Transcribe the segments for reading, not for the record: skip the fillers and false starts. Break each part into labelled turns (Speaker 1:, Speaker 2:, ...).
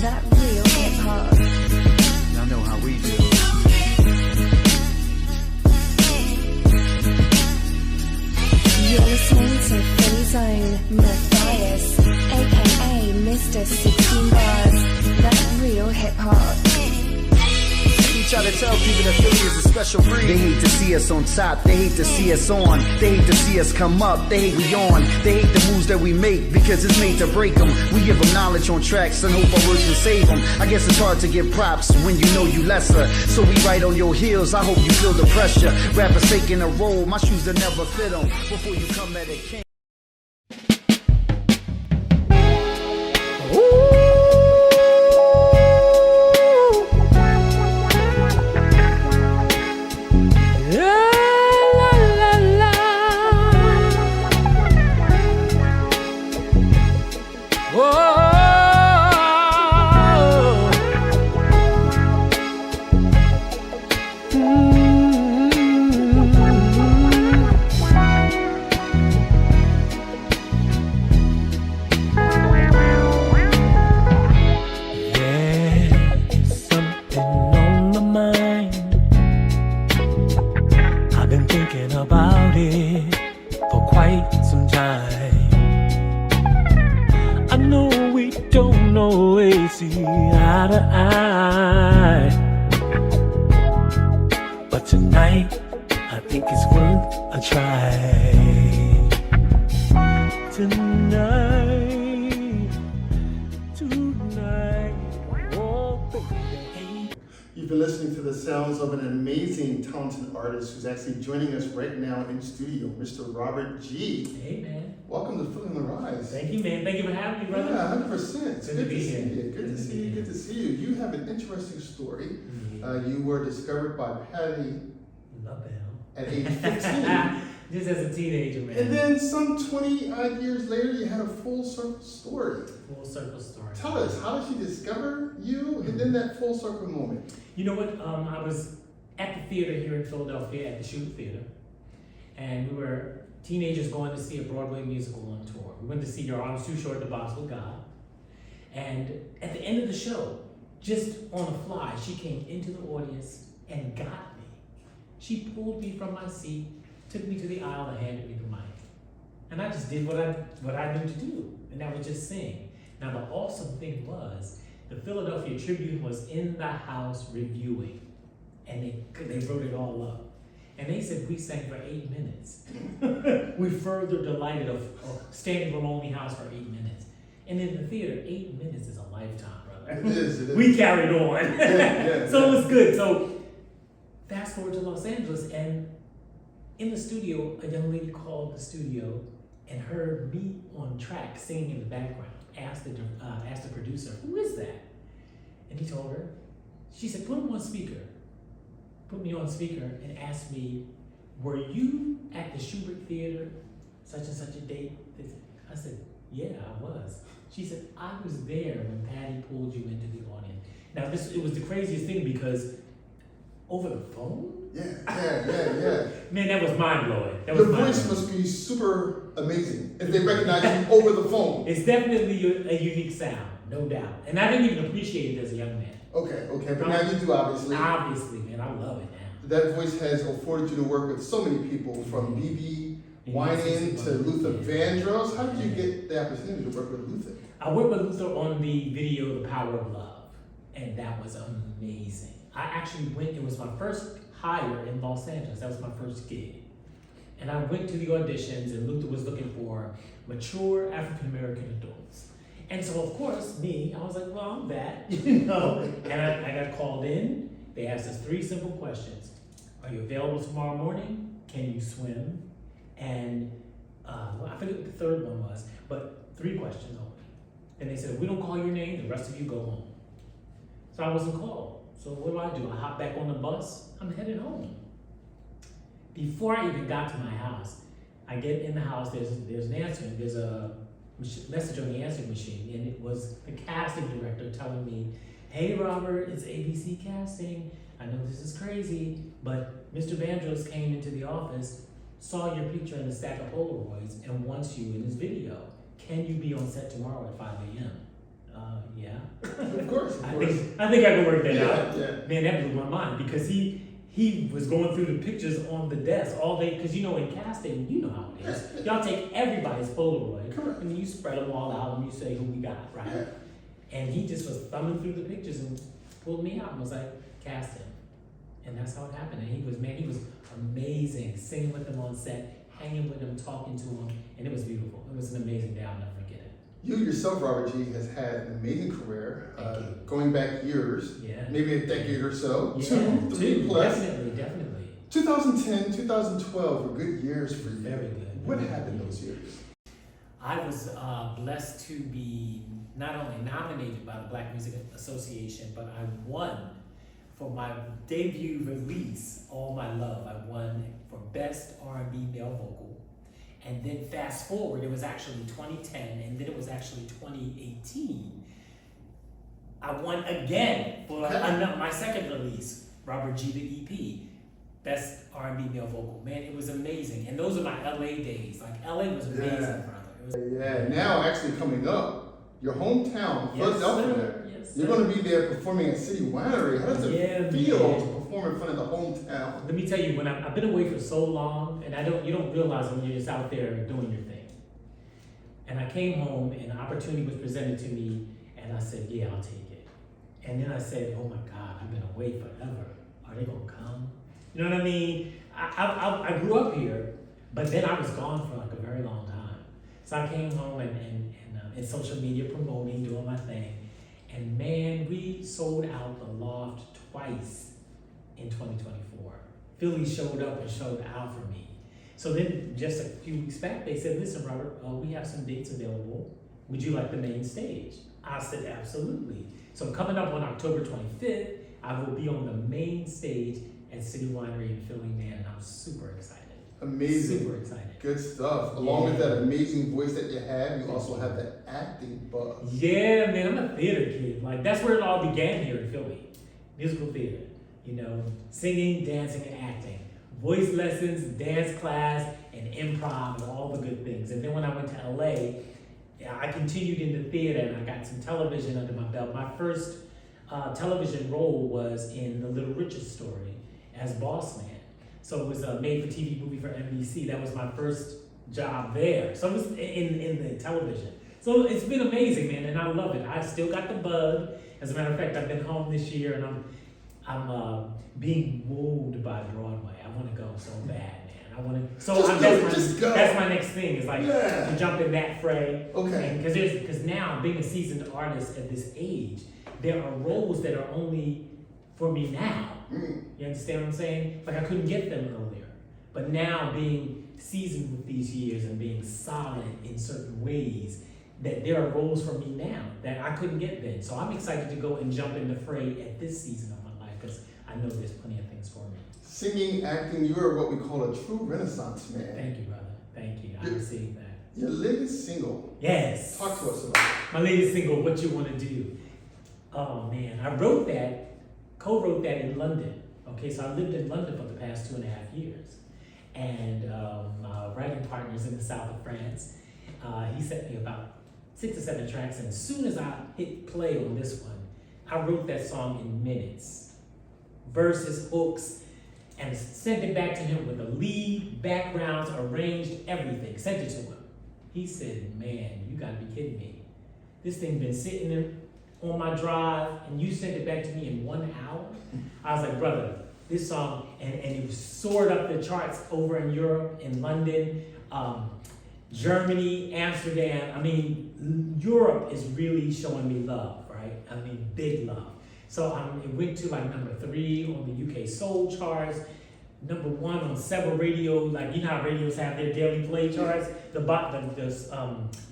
Speaker 1: that real hip hop.
Speaker 2: Y'all know how we do.
Speaker 1: You're listening to Philly Zone, Matthias, aka Mr. 16 Bars, that real hip hop.
Speaker 2: We try to tell people that Philly is a special breed. They hate to see us on top, they hate to see us on. They hate to see us come up, they hate we on. They hate the moves that we make because it's made to break them. We give them knowledge on tracks and hope our words can save them. I guess it's hard to get props when you know you lesser. So we right on your heels, I hope you feel the pressure. Rappers taking a roll, my shoes that never fit them. Before you come at it, king.
Speaker 3: You've been listening to the sounds of an amazing, talented artist who's actually joining us right now in studio, Mr. Robert G.
Speaker 4: Hey, man.
Speaker 3: Welcome to Philly on the Rise.
Speaker 4: Thank you, man. Thank you for having me, brother.
Speaker 3: Yeah, 100%. It's
Speaker 4: Good to be here.
Speaker 3: Good to see you. Good to see you. You have an interesting story. You were discovered by Patty
Speaker 4: Love the hell.
Speaker 3: at age 15.
Speaker 4: Just as a teenager, man.
Speaker 3: And then some 20-odd years later, you had a full circle story.
Speaker 4: Full circle story.
Speaker 3: Tell us, how did she discover you and then that full circle moment?
Speaker 4: You know what? I was at the theater here in Philadelphia at the Shute Theater, and we were teenagers going to see a Broadway musical on tour. We went to see Your Arms Too Short, The Box with God. And at the end of the show, just on the fly, she came into the audience and got me. She pulled me from my seat, took me to the aisle and handed me the mic. And I just did what I knew to do, and that was just sing. Now the awesome thing was, the Philadelphia Tribune was in the house reviewing, and they wrote it all up. And they said we sang for 8 minutes. We further delighted of standing room only house for 8 minutes. And in the theater, 8 minutes is a lifetime, brother.
Speaker 3: It is.
Speaker 4: We carried on.
Speaker 3: Yeah.
Speaker 4: So it was good. So fast forward to Los Angeles, and in the studio, a young lady called the studio and heard me on track singing in the background. Asked the producer, "Who is that?" And he told her. She said, "Put him on speaker." Put me on speaker and asked me, "Were you at the Schubert Theater such and such a date?" I said, "Yeah, I was." She said, "I was there when Patty pulled you into the audience." Now it was the craziest thing because over the phone?
Speaker 3: Yeah.
Speaker 4: Man, that was mind blowing.
Speaker 3: Your voice must be super amazing if they recognize you over the phone.
Speaker 4: It's definitely a unique sound, no doubt. And I didn't even appreciate it as a young man.
Speaker 3: Okay, but now you do, obviously.
Speaker 4: Obviously, man, I love it now.
Speaker 3: That voice has afforded you to work with so many people, from BB Winan to Luther Vandross. How did you get the opportunity to work with Luther?
Speaker 4: I worked with Luther on the video The Power of Love, and that was amazing. I actually it was my first hire in Los Angeles. That was my first gig. And I went to the auditions, and Luther was looking for mature African-American adults. And so, of course, I was like, well, I'm that, And I got called in. They asked us 3 simple questions. Are you available tomorrow morning? Can you swim? And I forget what the third one was, but 3 questions only. And they said, we don't call your name, the rest of you go home. So I wasn't called. So what do? I hop back on the bus, I'm headed home. Before I even got to my house, I get in the house, there's an answering, there's a message on the answering machine, and it was the casting director telling me, "Hey Robert, it's ABC Casting. I know this is crazy, but Mr. Vandross came into the office, saw your picture in a stack of Polaroids, and wants you in his video. Can you be on set tomorrow at 5 a.m.? Yeah.
Speaker 3: Of course,
Speaker 4: I think I can work that out.
Speaker 3: Yeah.
Speaker 4: Man, that blew my mind because he was going through the pictures on the desk all day because in casting, you know how it is. Y'all take everybody's Polaroid
Speaker 3: Correct.
Speaker 4: and you spread them all out and you say who we got, right?
Speaker 3: Yeah.
Speaker 4: And he just was thumbing through the pictures and pulled me out and was like, cast him. And that's how it happened. And he was amazing, singing with them on set, hanging with them, talking to them, and it was beautiful. It was an amazing day. I'll never forget it.
Speaker 3: You yourself, Robert G, has had an amazing career,
Speaker 4: Thank you.
Speaker 3: going back years,
Speaker 4: Yeah.
Speaker 3: maybe a decade or so,
Speaker 4: Yeah,
Speaker 3: 2, 3 plus.
Speaker 4: Definitely.
Speaker 3: 2010, 2012 were good years for you.
Speaker 4: Very good.
Speaker 3: What happened those years?
Speaker 4: I was blessed to be not only nominated by the Black Music Association, but I won for my debut release, All My Love. I won for Best R&B Male Vocal. And then fast forward, it was actually 2010, and then it was actually 2018. I won again for my second release, Robert G, the EP, Best R&B Male Vocal. Man, it was amazing. And those are my LA days. Like, LA was amazing, brother. It was
Speaker 3: Yeah, now actually coming up, your hometown,
Speaker 4: Yes,
Speaker 3: Philadelphia.
Speaker 4: sir. Yes,
Speaker 3: You're
Speaker 4: sir.
Speaker 3: going to be there performing at City Winery. How does it
Speaker 4: Yeah,
Speaker 3: feel
Speaker 4: man.
Speaker 3: to perform in front of the hometown?
Speaker 4: Let me tell you, when I've been away for so long, and you don't realize when you're just out there doing your thing. And I came home, and an opportunity was presented to me, and I said, yeah, I'll take it. And then I said, oh my God, I've been away forever. Are they gonna come? You know what I mean? I grew up here, but then I was gone for like a very long time. So I came home and in social media promoting, doing my thing. And man, we sold out the Loft twice in 2024. Philly showed up and showed out for me. So then just a few weeks back, they said, listen, Robert, we have some dates available. Would you like the main stage? I said, absolutely. So coming up on October 25th, I will be on the main stage at City Winery in Philly, man, and I'm super excited.
Speaker 3: Amazing.
Speaker 4: Super excited.
Speaker 3: Good stuff. Along with
Speaker 4: Yeah.
Speaker 3: that amazing voice that you have, you also have that acting buzz.
Speaker 4: Yeah, man, I'm a theater kid. Like, that's where it all began here in Philly. Musical theater. Singing, dancing, and acting. Voice lessons, dance class, and improv, and all the good things. And then when I went to LA, I continued in the theater, and I got some television under my belt. My first television role was in The Little Richard Story as Boss Man. So it was a made-for-TV movie for NBC. That was my first job there. So it was in the television. So it's been amazing, man, and I love it. I still got the bug. As a matter of fact, I've been home this year, and I'm being wooed by Broadway. I want to go so bad, man. I want to. So
Speaker 3: Just go.
Speaker 4: that's my next thing. Is like
Speaker 3: Yeah.
Speaker 4: to jump in that fray.
Speaker 3: Okay.
Speaker 4: Because now being a seasoned artist at this age, there are roles that are only for me now. You understand what I'm saying? Like I couldn't get them earlier, but now being seasoned with these years and being solid in certain ways, that there are roles for me now that I couldn't get then. So I'm excited to go and jump in the fray at this season of my life because I know there's plenty of things for me.
Speaker 3: Singing, acting, you are what we call a true Renaissance man.
Speaker 4: Thank you, brother. Thank you. I
Speaker 3: Yeah.
Speaker 4: received that.
Speaker 3: Your latest single.
Speaker 4: Yes.
Speaker 3: Talk to us about it.
Speaker 4: My latest single, What You Wanna Do. Oh man, I wrote that, co-wrote that in London. Okay, so I lived in London for the past 2.5 years. And my writing partner's in the south of France. He sent me about 6 or 7 tracks, and as soon as I hit play on this one, I wrote that song in minutes. Verses, hooks, and sent it back to him with a lead, backgrounds, arranged, everything. Sent it to him. He said, man, you gotta be kidding me. This thing been sitting in, on my drive, and you sent it back to me in 1 hour? I was like, brother, this song, and it soared up the charts over in Europe, in London, Germany, Amsterdam. I mean, Europe is really showing me love, right? I mean, big love. So it went to like number 3 on the UK Soul charts, number 1 on several radio, like you know how radios have their daily play charts, the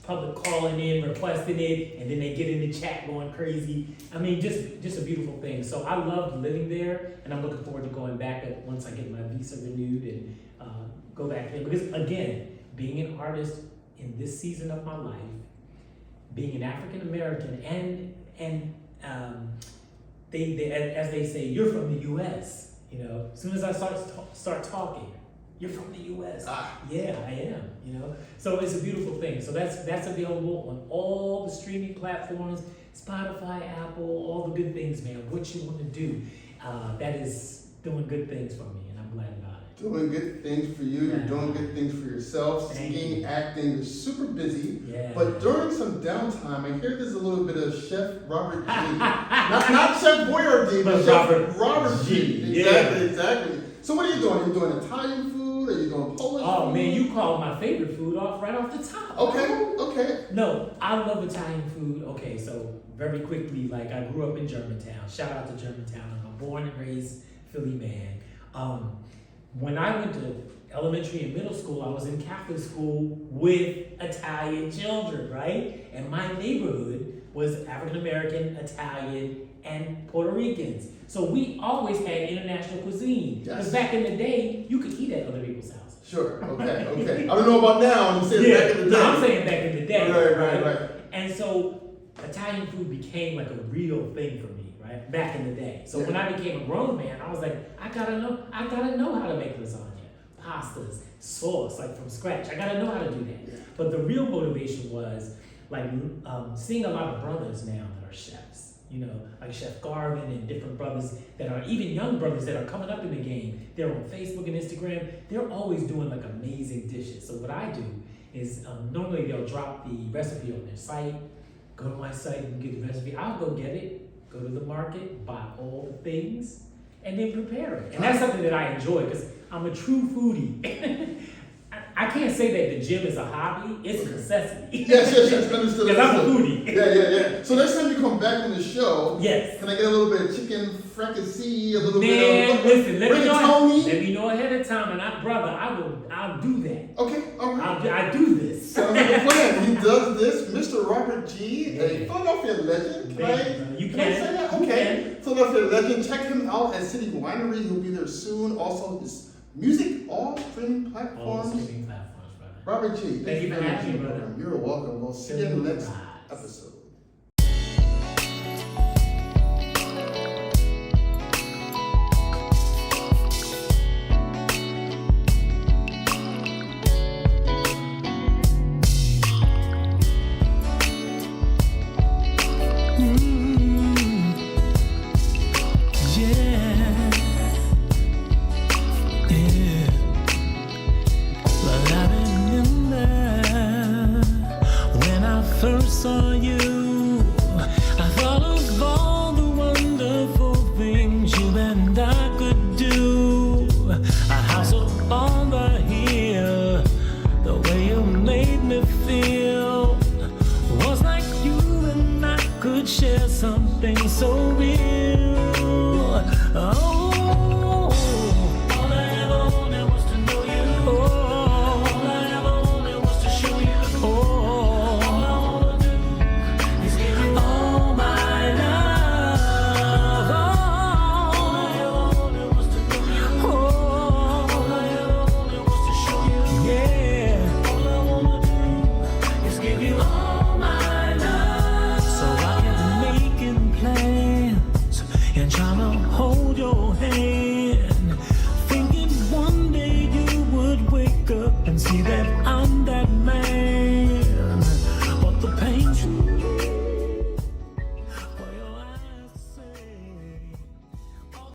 Speaker 4: public calling in, requesting it, and then they get in the chat going crazy. I mean, just a beautiful thing. So I loved living there, and I'm looking forward to going back once I get my visa renewed and go back there. Because again, being an artist in this season of my life, being an African American, and they as they say, you're from the U.S. As soon as I start talking, You're from the U.S.
Speaker 3: Ah.
Speaker 4: Yeah, I am. You know, so it's a beautiful thing. So that's available on all the streaming platforms, Spotify, Apple, all the good things, man. What you want to do, that is doing good things for me, and I'm glad about it.
Speaker 3: Doing good things for you. You're
Speaker 4: Yeah.
Speaker 3: doing good things for yourself.
Speaker 4: Thank
Speaker 3: Singing,
Speaker 4: you.
Speaker 3: acting. You're super busy.
Speaker 4: Yeah.
Speaker 3: But during some downtime, I hear there's a little bit of Chef Robert G. not Chef Boyardee, but Chef Robert G.
Speaker 4: Yeah.
Speaker 3: Exactly. So what are you doing? Are you doing Italian food? Are you doing Polish
Speaker 4: Oh
Speaker 3: food?
Speaker 4: man, you called my favorite food off right off the top.
Speaker 3: Okay.
Speaker 4: No, I love Italian food. Okay, so very quickly, like I grew up in Germantown. Shout out to Germantown. I'm a born and raised Philly man. When I went to elementary and middle school, I was in Catholic school with Italian children, right? And my neighborhood was African American, Italian, and Puerto Ricans. So we always had international cuisine. Because
Speaker 3: Yes.
Speaker 4: back in the day, you could eat at other people's houses.
Speaker 3: Sure. Okay. I don't know about now. You said back in the day.
Speaker 4: No, I'm saying back in the day.
Speaker 3: Right.
Speaker 4: And so Italian food became like a real thing for me, right? Back in the day. So when I became a grown man, I was like, I gotta know how to make lasagna, pastas, sauce, like from scratch. I gotta know how to do that.
Speaker 3: Yeah.
Speaker 4: But the real motivation was like seeing a lot of brothers now that are chefs. You know, like Chef Garvin and different brothers that are even young brothers that are coming up in the game. They're on Facebook and Instagram. They're always doing like amazing dishes. So what I do is normally they'll drop the recipe on their site. Go to my site and get the recipe. I'll go get it, go to the market, buy all the things, and then prepare it. And that's something that I enjoy because I'm a true foodie. I can't say that the gym is a hobby, it's a necessity.
Speaker 3: Yes. Understood.
Speaker 4: Because I'm a foodie.
Speaker 3: Yeah. So next time you come back on the show,
Speaker 4: Yes.
Speaker 3: can I get a little bit of chicken fricassee, a little
Speaker 4: Man,
Speaker 3: bit of
Speaker 4: listen, let
Speaker 3: rigatoni?
Speaker 4: me know ahead of time, and I'll do that.
Speaker 3: Okay, all right.
Speaker 4: I do this.
Speaker 3: Sounds like a plan. He does this, Mr. Robert G, a
Speaker 4: Yeah.
Speaker 3: Philadelphia legend. Can I
Speaker 4: You
Speaker 3: can I say
Speaker 4: can.
Speaker 3: that?
Speaker 4: You
Speaker 3: Okay. Philadelphia legend. Check him out at City Winery. He'll be there soon. Also, his music, all streaming
Speaker 4: All
Speaker 3: platforms.
Speaker 4: streaming platforms, brother.
Speaker 3: Robert G,
Speaker 4: Thank you for
Speaker 3: very much
Speaker 4: having me,
Speaker 3: for the
Speaker 4: brother.
Speaker 3: program. You're welcome. We'll see you in the next
Speaker 4: Rise.
Speaker 3: episode.
Speaker 5: Well, I remember when I first saw you, I thought of all the wonderful things you and I could do. A house up on the hill, the way you made me feel was like you and I could share something so real. Oh,